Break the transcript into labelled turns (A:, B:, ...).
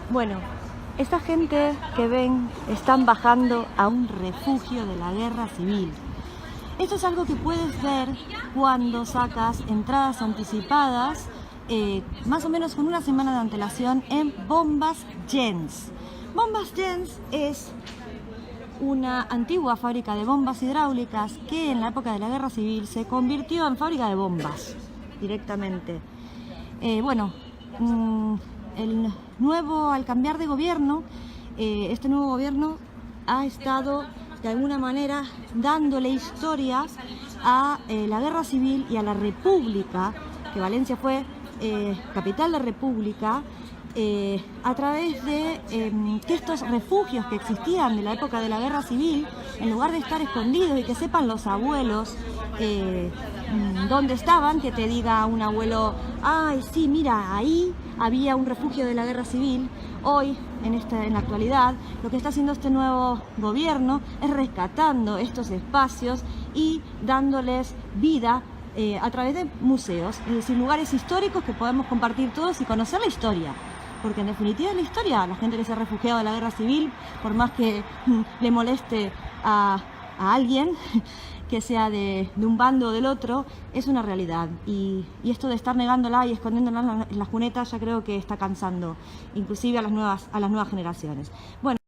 A: Bueno, esta gente que ven están bajando a un refugio de la guerra civil. Esto es algo que puedes ver cuando sacas entradas anticipadas, más o menos con una semana de antelación en Bombas Gens. Bombas Gens es una antigua fábrica de bombas hidráulicas que en la época de la guerra civil se convirtió en fábrica de bombas directamente. Al cambiar de gobierno, este nuevo gobierno ha estado de alguna manera dándole historia a la guerra civil y a la república, que Valencia fue capital de república, a través de que estos refugios que existían de la época de la guerra civil, en lugar de estar escondidos y que sepan los abuelos dónde estaban, que te diga un abuelo, ay sí, mira, ahí había un refugio de la guerra civil. Hoy, en la actualidad, lo que está haciendo este nuevo gobierno es rescatando estos espacios y dándoles vida a través de museos, es decir, lugares históricos que podemos compartir todos y conocer la historia. Porque en definitiva es la historia, la gente que se ha refugiado de la guerra civil, por más que le moleste a alguien que sea de un bando o del otro, es una realidad. Y esto de estar negándola y escondiéndola en las cunetas ya creo que está cansando, inclusive a las nuevas generaciones. Bueno.